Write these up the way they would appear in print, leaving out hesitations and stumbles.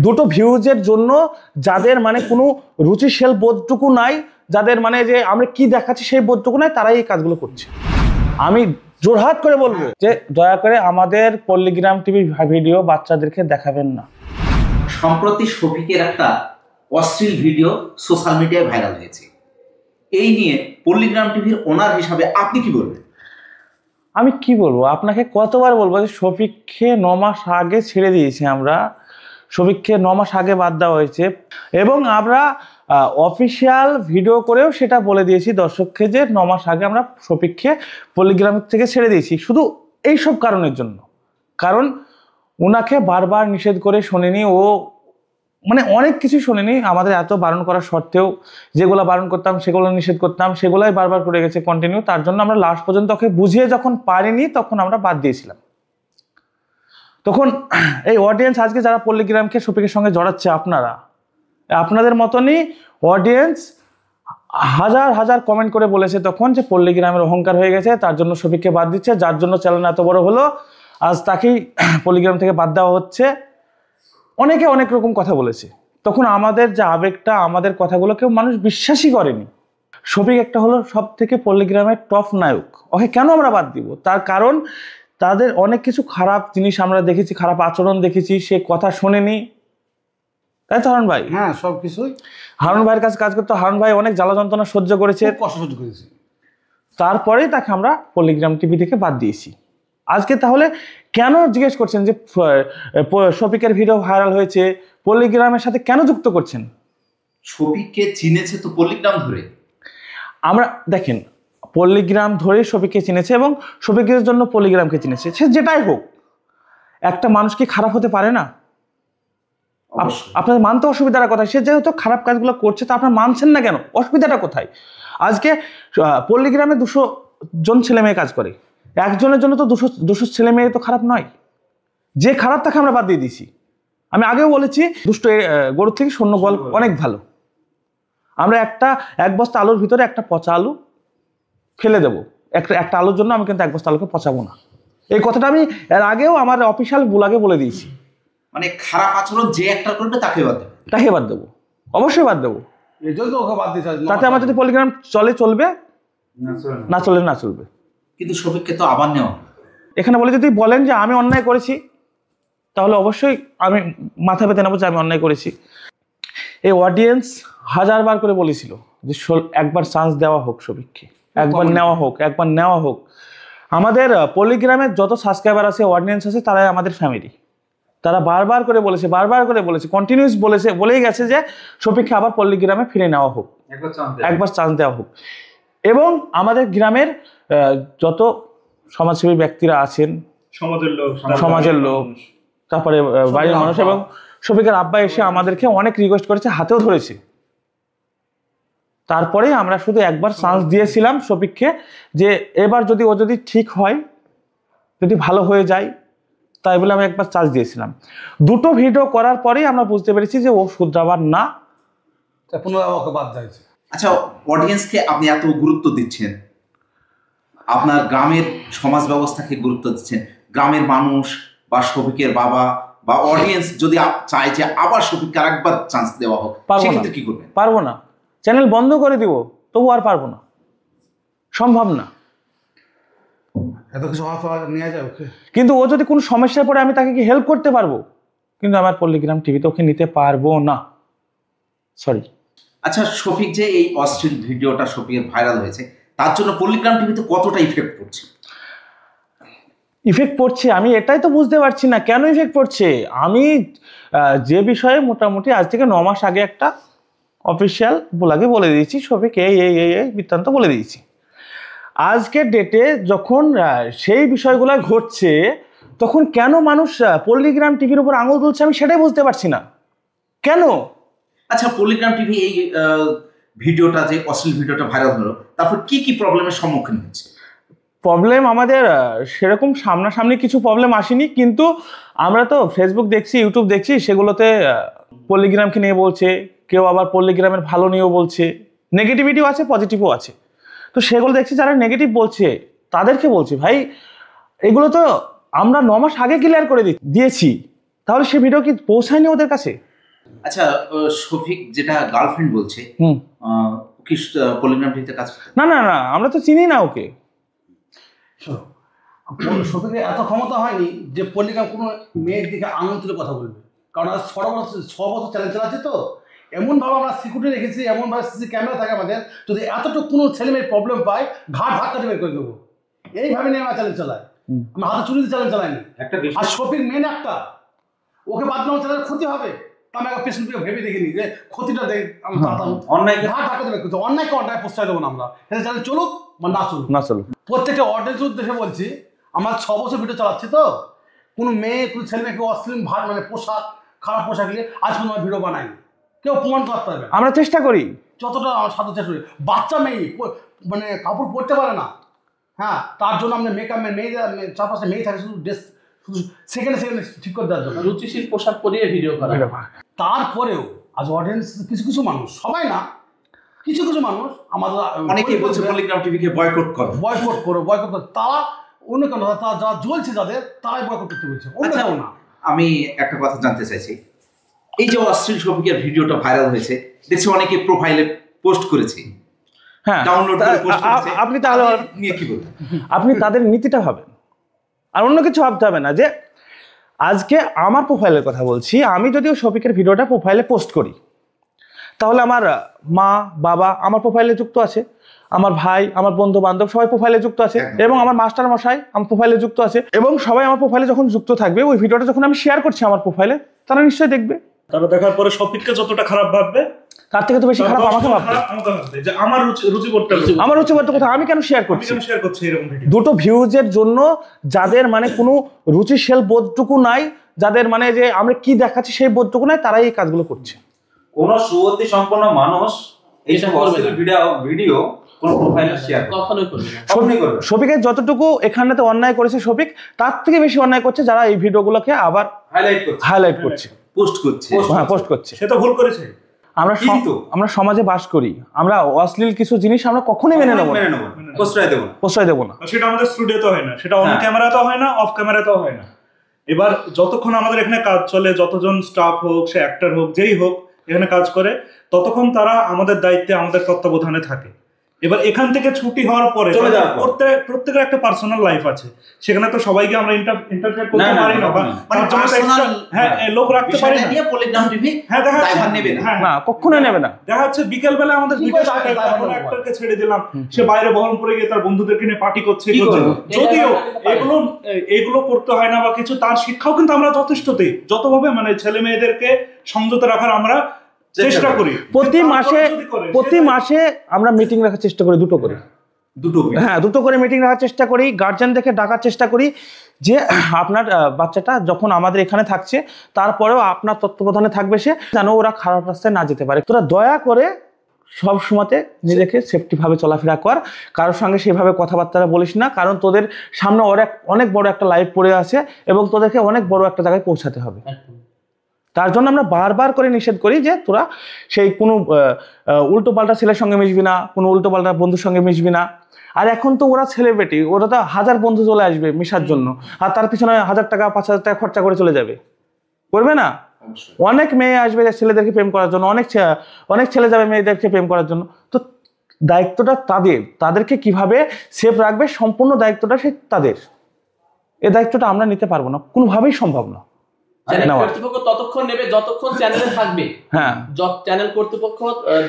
দুটো ভিউজের জন্য যাদের মানে কোনো রুচিশীল বোধটুকু নাই, যাদের মানে যে আমরা কি দেখাচ্ছি সেই বোধটুকু নাই, তারাই এই কাজগুলো করছে। আমি জোরহাট করে বলবো যে দয়া করে আমাদের পল্লীগ্রাম টিভি ভিডিও বাচ্চাদেরকে দেখাবেন না। সম্প্রতি শফিকের একটা অশ্লীল ভিডিও সোশ্যাল মিডিয়ায় ভাইরাল হয়েছে। এই নিয়ে পল্লীগ্রাম টিভির ওনার হিসাবে আপনি কি বলবেন? আমি কি বলবো, আপনাকে কতবার বলবো যে শফিককে 9 মাস আগে ছেড়ে দিয়েছি আমরা। শফিককে 9 মাস আগে বাদ দেওয়া হয়েছে এবং আমরা অফিসিয়াল ভিডিও করেও সেটা বলে দিয়েছি দর্শককে যে 9 মাস আগে আমরা শফিককে পল্লীগ্রাম থেকে ছেড়ে দিয়েছি, শুধু এইসব কারণের জন্য। কারণ ওনাকে বারবার নিষেধ করে শোনেনি, ও মানে অনেক কিছু শোনেনি। আমাদের এত বারণ করার সত্ত্বেও যেগুলো বারণ করতাম সেগুলো নিষেধ করতাম, সেগুলাই বারবার করে গেছে কন্টিনিউ। তার জন্য আমরা লাস্ট পর্যন্ত ওকে বুঝিয়ে যখন পারিনি তখন আমরা বাদ দিয়েছিলাম। তখন এই অডিয়েন্স আজকে যারা পল্লীগ্রামকে শফিকের সঙ্গে জড়াচ্ছে, আপনাদের মতনই অডিয়েন্স হাজার হাজার কমেন্ট করে বলেছে তখন যে পল্লীগ্রামের অহংকার হয়ে গেছে, তার জন্য শফিককে বাদ দিচ্ছে, যার জন্য চ্যানেল এত বড় হলো, আজ তাকেই পল্লীগ্রাম থেকে বাদ দেওয়া হচ্ছে। অনেকে অনেক রকম কথা বলেছে। তখন আমাদের যে আবেগটা, আমাদের কথাগুলো কেউ মানুষ বিশ্বাসই করেনি। শফিক একটা হলো সব থেকে পল্লীগ্রামের টপ নায়ক, ওকে কেন আমরা বাদ দিব? তার কারণ তাদের অনেক কিছু খারাপ জিনিস আমরা দেখেছি, খারাপ আচরণ দেখেছি, সে কথা শোনেনি, তাই তো হারুন ভাই? হ্যাঁ, সবকিছুই হারুন ভাইয়ের কাছে কাজ করতে হারুন ভাই অনেক জ্বালা যন্ত্রণা সহ্য করেছে, কষ্ট সহ্য করেছে। তারপরেই তাকে আমরা পল্লীগ্রাম টিভি থেকে বাদ দিয়েছি। আজকে তাহলে কেন জিজ্ঞেস করছেন যে শফিকের ভিডিও ভাইরাল হয়েছে, পল্লীগ্রামের সাথে কেন যুক্ত করছেন? শফিককে চিনেছে তো পল্লীগ্রাম ধরে। আমরা দেখেন, পল্লীগ্রাম ধরে শফিককে চিনেছে এবং শফিকের জন্য পল্লীগ্রামকে চিনেছে। সে যেটাই হোক, একটা মানুষ কি খারাপ হতে পারে না? আপনার মানতে অসুবিধাটা কোথায়? সে যেহেতু খারাপ কাজগুলো করছে তা আপনার মানছেন না কেন? অসুবিধাটা কোথায়? আজকে পল্লীগ্রামে 200 জন ছেলে মেয়ে কাজ করে, একজনের জন্য তো 200 ছেলে মেয়ে তো খারাপ নয়। যে খারাপ তাকে আমরা বাদ দিয়ে দিছি। আমি আগেও বলেছি, দুষ্ট গরুর থেকে শূন্য গল্প অনেক ভালো। আমরা এক বস্তা আলুর ভিতরে একটা পচা আলু ফেলে দেবো, একটা আলুর জন্য আমি কিন্তু 1 বস্তা আলুকে পচাবো না। এই কথাটা আমি এর আগেও আমার অফিসিয়াল বুলাগে বলে দিয়েছি। মানে খারাপ আচরণ যে একটা করবে তাকে বাদ দেবো, অবশ্যই বাদ দেবো। তাতে আমার যদি পল্লীগ্রাম চলবে, না চলবে। কিন্তু শফিককে তো আবার নেওয়া। এখানে বলে যদি বলেন যে আমি অন্যায় করেছি, তাহলে অবশ্যই আমি মাথা পেতে নেবো যে আমি অন্যায় করেছি। এই অডিয়েন্স হাজারবার করে বলেছিল যে একবার চান্স দেওয়া হোক শফিককে, একবার নেওয়া হোক। আমাদের পল্লীগ্রামের যত সাবস্ক্রাইবার আছে, অডিয়েন্স আছে, তারাই আমাদের ফ্যামিলি। তারা বারবার করে বলেছে কন্টিনিউস বলেই গেছে যে শফিককে আবার পল্লীগ্রামে ফিরে নেওয়া হোক, একবার চান্স দেওয়া হোক। এবং আমাদের গ্রামের যত সমাজসেবী ব্যক্তিরা আছেন, সমাজের লোক, তারপরে বাড়ির মানুষ এবং শফিকের আব্বা এসে আমাদেরকে অনেক রিকোয়েস্ট করেছে, হাতেও ধরেছে। তারপরে আমরা শুধু একবার চান্স দিয়েছিলাম শফিককে, যে এবার যদি ঠিক হয়, যদি ভালো হয়ে যায়, তাই বলে আমি একবার চান্স দিয়েছিলাম। 2টো ভিডিও করার পরেই আমরা বুঝতে পেরেছি যে ও শুধরাবার না, পুনরায় ওকে বাদ দিয়েছে। আচ্ছা, অডিয়েন্সকে আপনি এত গুরুত্ব দিচ্ছেন, আপনার গ্রামের সমাজ ব্যবস্থাকে গুরুত্ব দিচ্ছেন, গ্রামের মানুষ বা শফিকের বাবা বা অডিয়েন্স যদি চায় যে আবার শফিককে আরেকবার চান্স দেওয়া হোক, সেক্ষেত্রে কি করবেন? পারবো না, চ্যানেল বন্ধ করে দিব, তবু আর পারবো না, সম্ভব না। এত কিছু নিয়ে যায় ওকে। কিন্তু ও যদি কোনো সমস্যায় পড়ে আমি তাকে কি হেল্প করতে পারবো, কিন্তু আমার পল্লীগ্রাম টিভিতে ওকে নিতে পারবো না, সরি। আচ্ছা, শফিক যে এই অশ্লীল ভিডিওটা শফিকের ভাইরাল হয়েছে, তার জন্য পল্লীগ্রাম টিভিতে কতটা ইফেক্ট পড়ছে? আমি এটাই তো বুঝতে পারছি না কেন ইফেক্ট পড়ছে। আমি যে বিষয়ে মোটামুটি আজ থেকে 9 মাস আগে একটা অফিসিয়াল বুলাগে বলে দিয়েছি, শফিক এই বৃত্তান্ত বলে দিয়েছি। আজকের ডেটে যখন সেই বিষয়গুলো ঘটছে, তখন কেন মানুষ পল্লীগ্রাম টিভির উপর আঙুল তুলছে আমি সেটাই বুঝতে পারছি না কেন। আচ্ছা, পল্লীগ্রাম টিভি এই ভিডিওটা, যে অশ্লীল ভিডিওটা ভাইরাল হলো, তারপর কি প্রবলেমের সম্মুখীন হচ্ছে? প্রবলেম আমাদের সেরকম সামনাসামনি কিছু প্রবলেম আসেনি, কিন্তু আমরা তো ফেসবুক দেখছি, ইউটিউব দেখছি, সেগুলোতে পল্লীগ্রামকে নিয়ে বলছে, কেউ আবার পল্লীগ্রামের ভালো নিয়েও বলছে, নেগেটিভিটিও আছে, পজিটিভও আছে। তো সেগুলো দেখছি, যারা নেগেটিভ বলছে তাদেরকে বলছি, ভাই এগুলো তো আমরা 9 মাস আগে ক্লিয়ার করে দিয়েছি, তাহলে সে ভিডিও কি পৌঁছায়নি ওদের কাছে? আচ্ছা, শফিক যেটা গার্লফ্রেন্ড বলছে, কি পলিগ্রাম টিভিতে কাজ করে? না না না, আমরা তো চিনি না ওকে। শফিকের এত ক্ষমতা হয়নি যে পলিগ্রাম কোনো মেয়ের দিকে আঙুল তুলে কথা বলবে, কারণ আজ 6 বছর চ্যালেঞ্জ চালাচ্ছে। তো এমনভাবে আমরা সিকিউরিটি রেখেছি, এমনভাবে সিসি ক্যামেরা থাকে আমাদের, যদি এতটুকু কোনো ছেলে মেয়ের প্রবলেম পায় ঘাট কাটে বের করে দেবো, এইভাবে নিয়ে আমরা চ্যালেঞ্জ চালাই। আমরা হাতে চুরিতে চ্যালেঞ্জ চালাইনি। আর শফিক মেন একটা, ওকে বাদ দেওয়া চ্যালেঞ্জ ক্ষতি হবে, আমি একটা পেশেন্ট ভেবে দেখিনি যে ক্ষতিটা অন্যায় ঘাট হাঁটাতে বের করতে, অন্যায়কে অন্যায় প্রশ্রয় দেবো না আমরা। এটা চ্যালেঞ্জ চলুক বা না চলুক, প্রত্যেকটা অডিয়েন্স উদ্দেশ্যে বলছি, আমরা 6 বছর ভিডিও চালাচ্ছি। তো কোনো মেয়ে, কোনো ছেলে মেয়েকে অশ্লীল মানে পোশাক, খারাপ পোশাক নিয়ে আজ কোনো ভিডিও বানায়নি, কেউ প্রমাণ করতে পারবে। আমরা চেষ্টা করি যতটা আমার সাথে চেষ্টা করি। বাচ্চা মেয়ে মানে কাপড় পরতে পারে না, হ্যাঁ, তার জন্য আমরা মেকআপ মেয়ে 4-5টা মেয়ে থাকে শুধু ড্রেস, শুধু সেকেন্ডে ঠিক করে দেওয়ার জন্য রুচিশীল পোশাক পরিয়ে ভিডিও করা। তারপরেও আজ অডিয়েন্স কিছু মানুষ, সবাই না, কিছু মানুষ আমাদের অনেকেই বলছে পলিগ্রাম টিভিকে বয়কট করো। তারা অন্য কেন, তারা যারা জ্বলছে যাদের, তারাই বয়কট করতে বলছে, অন্য কেউ না। আমি একটা কথা জানতে চাইছি, এই যে অশ্লীল শফিকের ভিডিওটা ভাইরাল হয়েছে, দেখছি অনেকে প্রোফাইলে পোস্ট করেছে, হ্যাঁ, ডাউনলোড করে পোস্ট করেছে, আপনি তাহলে নিয়ে কি বলবেন? আপনি তাদের নীতিটা ভাবেন, আর অন্য কিছু ভাবতে হবে না। যে আজকে আমার প্রোফাইলের কথা বলছি, আমি যদিও শফিকের ভিডিওটা প্রোফাইলে পোস্ট করি, তাহলে আমার মা বাবা আমার প্রোফাইলে যুক্ত আছে, আমার ভাই, আমার বন্ধু বান্ধব সবাই প্রোফাইলে যুক্ত আছে, এবং আমার মাস্টার মশাই আমার প্রোফাইলে যুক্ত আছে, এবং সবাই আমার প্রোফাইলে যখন যুক্ত থাকবে, ওই ভিডিওটা যখন আমি শেয়ার করছি আমার প্রোফাইলে, তারা নিশ্চয়ই দেখবে। তারা দেখার পরে শফিককে যতটা খারাপ ভাববে, তার থেকে তো বেশি খারাপ আমাকে ভাববে। যে আমার রুচি করতে, আমার রুচি করতে কথা আমি কেন শেয়ার করছি? শেয়ার করছি এরকম ভিডিও দুটো ভিউজের জন্য, যাদের মানে কোনো রুচিশীল বোধটুকু নাই, যাদের মানে যে আমরা কি দেখাচ্ছি সেই বোধটুকু নাই, তারাই এই কাজগুলো করছে। কোন সুবুদ্ধি সম্পন্ন মানুষ এইসব ভিডিও কোন প্রোফাইলে শেয়ার কখনোই করবে না। শফিকের যতটুকু এখানেতে অন্যায় করেছে শফিক, তার থেকে বেশি অন্যায় করছে যারা এই ভিডিওগুলোকে আবার হাইলাইট করছে, পোস্ট করছে। হ্যাঁ, পোস্ট করছে। সে তো ভুল করেছে। আমরা সমাজে বাস করি, আমরা অশ্লীল কিছু জিনিস আমরা কখনোই মেনে নেব না, প্রশ্রয় দেব না। সেটা আমাদের স্টুডিওতে হয় না, সেটা অন ক্যামেরাতেও হয় না, অফ ক্যামেরাতেও হয় না। এবার যতক্ষণ আমাদের এখানে কাজ চলে, যতজন স্টাফ হোক, সে অ্যাক্টর হোক, যেই হোক এখানে কাজ করে, ততক্ষণ তারা আমাদের দায়িত্বে, আমাদের তত্ত্বাবধানে থাকে। এবার এখান থেকে ছুটি হওয়ার পরে প্রত্যেকের একটা পার্সোনাল লাইফ আছে, সেখানে তো সবাইকে আমরা ইন্টারফেয়ার করতে পারি না, লোক রাখতে পারি না। পলিগ্রাম টিভি না, কখনোই নেবে না। দেখা যাচ্ছে বিকেল বেলা আমাদের অ্যাক্টরকে ছেড়ে দিলাম, সে বাইরে বহরমপুরে গিয়ে তার বন্ধুদেরকে নিয়ে পার্টি করছে। যদিও এগুলো করতে হয় না বা কিছু, তার শিক্ষাও কিন্তু আমরা যথেষ্ট দিই, যতভাবে মানে ছেলে মেয়েদেরকে সংযত রাখার আমরা চেষ্টা করি। প্রতি মাসে আমরা মিটিং রাখার চেষ্টা করি, দুটো করে মিটিং রাখার চেষ্টা করি, গার্জিয়ানদেরকে ডাকার চেষ্টা করি যে আপনার বাচ্চাটা যখন আমাদের এখানে থাকছে, তারপরেও আপনার তত্ত্বাবধানে থাকবে, সে যেন ওরা খারাপ রাস্তায় না যেতে পারে। তোরা দয়া করে সব সময়তে নিজেকে সেফটি ভাবে চলাফেরা কর, কারোর সঙ্গে সেভাবে কথাবার্তা বলিস না, কারণ তোদের সামনে অনেক বড় একটা লাইফ পড়ে আছে এবং তোদেরকে অনেক বড় একটা জায়গায় পৌঁছাতে হবে। তার জন্য আমরা বারবার করে নিষেধ করি যে তোরা সেই কোনো উল্টো পাল্টা ছেলের সঙ্গে মিশবি না, কোনো উল্টো পাল্টা বন্ধুর সঙ্গে মিশবি না। আর এখন তো ওরা সেলিব্রিটি, ওরা তো 1000 বন্ধু চলে আসবে মিশার জন্য, আর তার পিছনে 1000 টাকা 5000 টাকা খরচা করে চলে যাবে, করবে না? অনেক মেয়ে আসবে ছেলেদেরকে প্রেম করার জন্য, অনেক ছেলে যাবে মেয়েদেরকে প্রেম করার জন্য। তো দায়িত্বটা তাদেরকে কিভাবে সেফ রাখবে, সম্পূর্ণ দায়িত্বটা তাদের। এই দায়িত্বটা আমরা নিতে পারবো না, কোনোভাবেই সম্ভব না। কর্তৃপক্ষ ততক্ষণ নেবে যতক্ষণ চ্যানেলে থাকবে, হ্যাঁ, চ্যানেল কর্তৃপক্ষ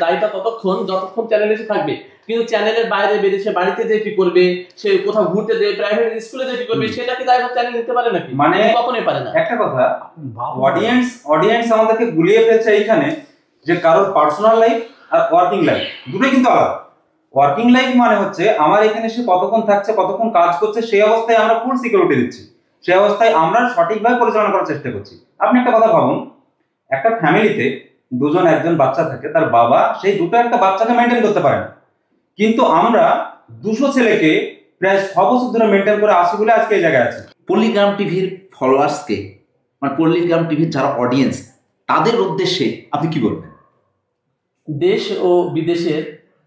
দায়িত্ব ততক্ষণ যতক্ষণ চ্যানেলে এসে থাকবে। কিন্তু চ্যানেলের বাইরে বেরিয়ে বাড়িতে যে কি করবে, সে কোথাও ঘুরতে যায়, প্রাইভেট স্কুলে যে কি করবে, সেটা কি দায়ভার চ্যানেল নিতে পারে নাকি? মানে কখনোই পারে না। একটা কথা, অডিয়েন্স আমাদেরকে গুলিয়ে ফেলছে এইখানে, যে কারোর personal life are working life দুটোই কিন্তু আলাদা। ওয়ার্কিং লাইফ মানে হচ্ছে আমার এখানে সে কতক্ষণ থাকছে, কতক্ষণ কাজ করছে, সেই অবস্থায় আমরা ফুল সিকিউরিটি দিচ্ছি, সেই অবস্থায় আমরা সঠিকভাবে পরিচালনা করার চেষ্টা করছি। আপনি একটা কথা ভাবুন, একটা ফ্যামিলিতে একজন বাচ্চা থাকে, তার বাবা সেই দুটো একটা বাচ্চাকে মেনটেন করতে পারে না, কিন্তু আমরা 200 ছেলেকে প্রায় 6 বছর ধরে মেনটেন করে আসি বলে আজকে এই জায়গায় আছে। পলিগ্রাম টিভির ফলোয়ার্সকে, মানে পলিগ্রাম টিভির যারা অডিয়েন্স, তাদের উদ্দেশ্যে আপনি কি বলবেন? দেশ ও বিদেশের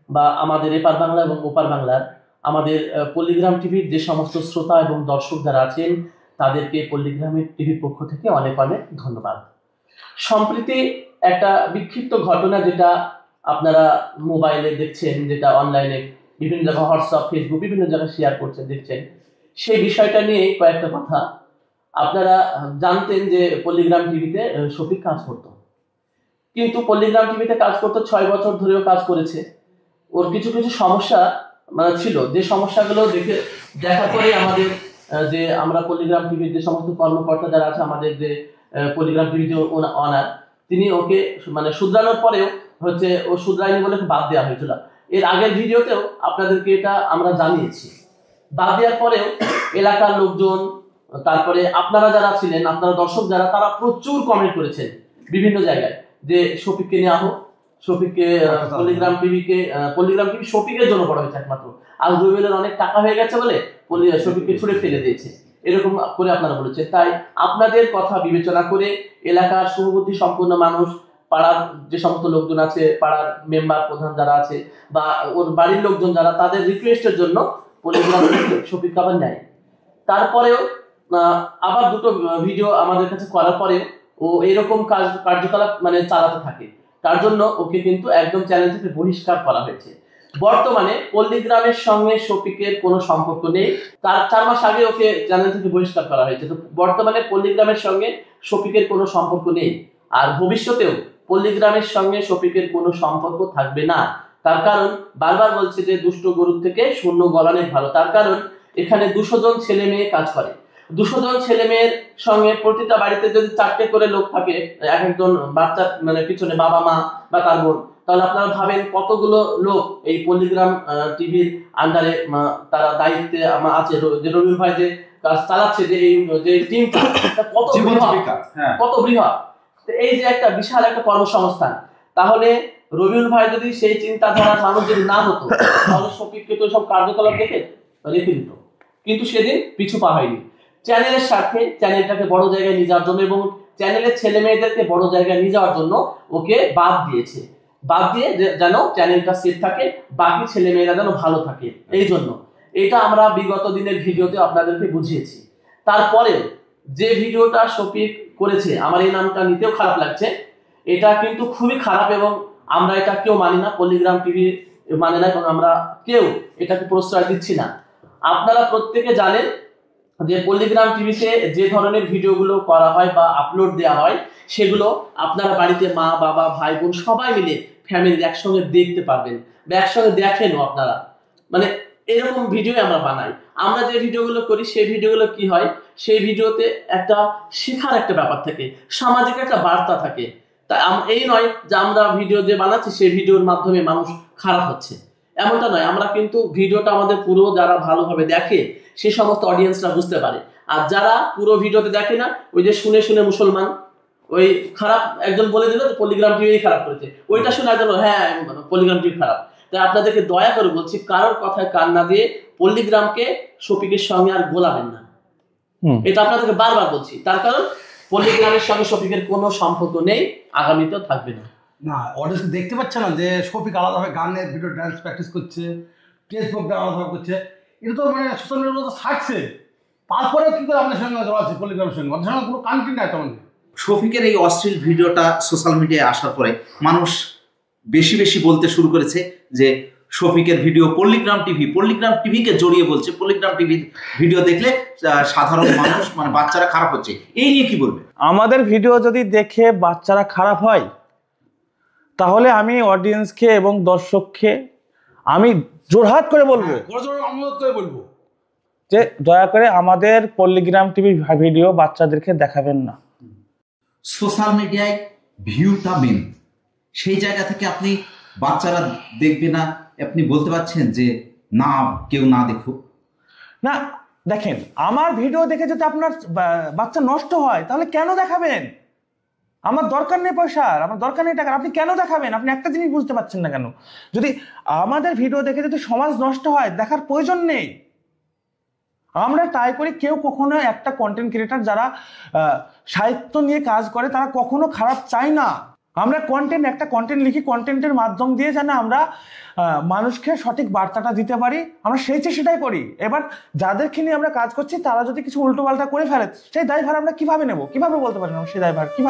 বা আমাদের এপার বাংলা এবং ওপার বাংলার আমাদের পলিগ্রাম টিভির যে সমস্ত শ্রোতা এবং দর্শক যারা আছেন, তাদেরকে পল্লীগ্রামের টিভির পক্ষ থেকে অনেক অনেক ধন্যবাদ। সম্প্রতি একটা বিক্ষিপ্ত ঘটনা যেটা আপনারা মোবাইলে দেখছেন, যেটা অনলাইনে বিভিন্ন জায়গায় হোয়াটসঅ্যাপ, ফেসবুক বিভিন্ন জায়গায় শেয়ার করছেন, দেখছেন, সেই বিষয়টা নিয়ে কয়েকটা কথা। আপনারা জানতেন যে পল্লীগ্রাম টিভিতে শফিক কাজ করতো, কিন্তু পল্লীগ্রাম টিভিতে কাজ করতো 6 বছর ধরেও কাজ করেছে। ওর কিছু কিছু সমস্যা ছিল, যে সমস্যাগুলো দেখার পরে আমাদের যে আমরা পল্লীগ্রাম টিভির যে সমস্ত কর্মকর্তা যারা আছে, আমাদের যে পল্লীগ্রাম টিভি যে অনার, তিনি ওকে শুধরানোর পরেও হচ্ছে ও শুধরায়নি বলে বাদ দেওয়া হয়েছিল। এর আগের ভিডিওতেও আপনাদেরকে এটা আমরা জানিয়েছি। বাদ দেওয়ার পরেও এলাকার লোকজন, তারপরে আপনারা যারা ছিলেন, আপনারা দর্শক যারা, তারা প্রচুর কমেন্ট করেছেন বিভিন্ন জায়গায় যে শফিককে নিয়ে হোক, শফিককে পল্লীগ্রাম টিভি শফিকের জন্য করা হয়েছে একমাত্র, আর রবিউলের অনেক টাকা হয়ে গেছে বলে শফিককে ছুড়ে ফেলে দিয়েছে, এরকম করে আপনারা বলেছেন। তাই আপনাদের কথা বিবেচনা করে এলাকার শুভবুদ্ধি সম্পন্ন মানুষ, পাড়ার যে সমস্ত লোকজন আছে, পাড়ার মেম্বার প্রধান যারা আছে বা ওর বাড়ির লোকজন যারা, তাদের রিকোয়েস্টের জন্য পল্লীগ্রাম শফিক আবার নেয়। তারপরেও আবার দুটো ভিডিও আমাদের কাছে করার পরে ও এরকম কার্যকলাপ চালাতে থাকে, তার জন্য ওকে কিন্তু একদম চ্যানেল থেকে বহিষ্কার করা হয়েছে। বর্তমানে পল্লীগ্রামের সঙ্গে শফিকের কোনো সম্পর্ক নেই, তার 4 মাস আগে ওকে চ্যানেল থেকে বহিষ্কার করা হয়েছে। তো বর্তমানে পল্লীগ্রামের সঙ্গে শফিকের কোনো সম্পর্ক নেই, আর ভবিষ্যতেও পল্লীগ্রামের সঙ্গে শফিকের কোনো সম্পর্ক থাকবে না। তার কারণ বারবার বলছে যে দুষ্ট গরুর থেকে শূন্য গলানে ভালো। তার কারণ এখানে 200 জন ছেলে মেয়ে কাজ করে। 200 জন ছেলে মেয়ের সঙ্গে প্রতিটা বাড়িতে যদি 4টে করে লোক থাকে, এক একজন বাচ্চা পিছনে বাবা মা বা তার বোন, তাহলে আপনারা ভাবেন কতগুলো লোক এই পল্লীগ্রাম টিভির আন্ডারে তারা দায়িত্বে আছে। যে রবিউল ভাই যে কাজ চালাচ্ছে, যে এই যে টিমটা কত বৃহৎ, এই যে একটা বিশাল একটা কর্মসংস্থান। তাহলে রবিউল ভাই যদি সেই চিন্তাধারার মানুষ যদি না হতো, তাহলে শফিককে তো সব কার্যকলাপ দেখে রেখে দিত। কিন্তু সেদিন পিছু পা হয়নি। চ্যানেলের স্বার্থে, চ্যানেলটাকে বড় জায়গায় নিয়ে যাওয়ার জন্য এবং চ্যানেলের ছেলে মেয়েদেরকে বড় জায়গায় নিয়ে যাওয়ার জন্য ওকে বাদ দিয়েছে। বাদ দিয়ে যেন চ্যানেলটা সেফ থাকে, বাকি ছেলে মেয়েরা যেন ভালো থাকে, এই জন্য। এটা আমরা বিগত দিনের ভিডিওতে আপনাদেরকে বুঝিয়েছি। তারপরে যে ভিডিওটা শফিক করেছে, আমার এই নামটা নিতেও খারাপ লাগছে, এটা কিন্তু খুবই খারাপ এবং আমরা এটা কেউ মানি না, পল্লীগ্রাম টিভি মানে না, এবং আমরা কেউ এটাকে প্রশ্রয় দিচ্ছি না। আপনারা প্রত্যেকে জানেন যে পল্লীগ্রাম টিভিতে যে ধরনের ভিডিওগুলো করা হয় বা আপলোড দেওয়া হয়, সেগুলো আপনারা বাড়িতে মা বাবা ভাই বোন সবাই মিলে ফ্যামিলি একসঙ্গে দেখতে পারবেন বা একসঙ্গে দেখেনও আপনারা। এরকম ভিডিও আমরা বানাই। আমরা যে ভিডিওগুলো করি সেই ভিডিওগুলো কি হয়, সেই ভিডিওতে একটা শেখার একটা ব্যাপার থাকে, সামাজিক একটা বার্তা থাকে। তাই এই নয় যে আমরা ভিডিও যে বানাচ্ছি সেই ভিডিওর মাধ্যমে মানুষ খারাপ হচ্ছে, এমনটা নয়। আমরা কিন্তু ভিডিওটা আমাদের পুরো যারা ভালোভাবে দেখে সে সমস্ত অডিয়েন্সরা বুঝতে পারে, আর যারা পুরো ভিডিওতে দেখে না, ওই যে শুনে শুনে মুসলমান, ওই খারাপ একজন বলে দিল যে পল্লীগ্রাম টিভি খারাপ করেছে, ওইটা শুনে একজন হ্যাঁ পল্লীগ্রাম টিভি খারাপ। তাই আপনাদেরকে দয়া করে বলছি, কারোর কথায় কান না দিয়ে পল্লীগ্রামকে শফিকের সঙ্গে আর গোলাবেন না। এটা আপনাদেরকে বারবার বলছি, তার কারণ পল্লীগ্রামের সঙ্গে শফিকের কোনো সম্পর্ক নেই, আগামীতেও থাকবে না। না, অডিয়েন্স দেখতে পাচ্ছে না যে শফিক আলাদাভাবে গানের ভিডিও ডান্স প্র্যাকটিস করছে, স্টেজ প্রোগ্রাম আলাদাভাবে করছে। এটা তো সোশ্যাল মিডিয়ার মধ্যে থাকছে, তারপরেও কি করে আপনার সঙ্গে জড়াচ্ছে পল্লীগ্রামের সঙ্গে? ওদের সঙ্গে কোনো কানেক্টিং নাই তেমন। শফিকের এই অশ্লীল ভিডিওটা সোশ্যাল মিডিয়ায় আসার পরে মানুষ বেশি বেশি বলতে শুরু করেছে যে শফিকের ভিডিও পল্লীগ্রাম টিভিকে জড়িয়ে বলছে, পল্লীগ্রাম টিভি ভিডিও দেখলে সাধারণ মানুষ বাচ্চারা খারাপ হচ্ছে। এই নিয়ে কি বলবে? আমাদের ভিডিও যদি দেখে বাচ্চারা খারাপ হয়, তাহলে আমি অডিয়েন্সকে এবং দর্শককে আমি জোরহাট করে বলবো, অনুরোধ করে বলবো যে দয়া করে আমাদের পল্লীগ্রাম টিভি ভিডিও বাচ্চাদেরকে দেখাবেন না। সোশ্যাল মিডিয়ায় ভিউটা মেন, সেই জায়গা থেকে আপনি বাচ্চারা দেখবে না, আপনি বলতে পারছেন যে না কেউ না দেখুক না। দেখেন, আমার ভিডিও দেখে যদি আপনার বাচ্চা নষ্ট হয়, তাহলে কেন দেখাবেন? আমার দরকার নেই পয়সার, আমার দরকার নেই টাকার, আপনি কেন দেখাবেন? আপনি একটা জিনিস বুঝতে পারছেন না কেন? যদি আমাদের ভিডিও দেখে যদি সমাজ নষ্ট হয়, দেখার প্রয়োজন নেই। আমরা ট্রাই করি, কেউ কখনো একটা কন্টেন্ট ক্রিয়েটার যারা সাহিত্য নিয়ে কাজ করে তারা কখনো খারাপ চায় না। আমরা একটা কন্টেন্ট লিখি, কন্টেন্টের মাধ্যম দিয়ে যেন আমরা মানুষকে সঠিক বার্তাটা দিতে পারি, আমরা সেটাই করি। এবার যাদেরকে নিয়ে আমরা কাজ করছি তারা যদি কিছু উল্টোপাল্টা করে ফেলে সেই দায়ভার আমরা কিভাবে নেব, কিভাবে বলতে পারি না সেই দায়ভার কিভাবে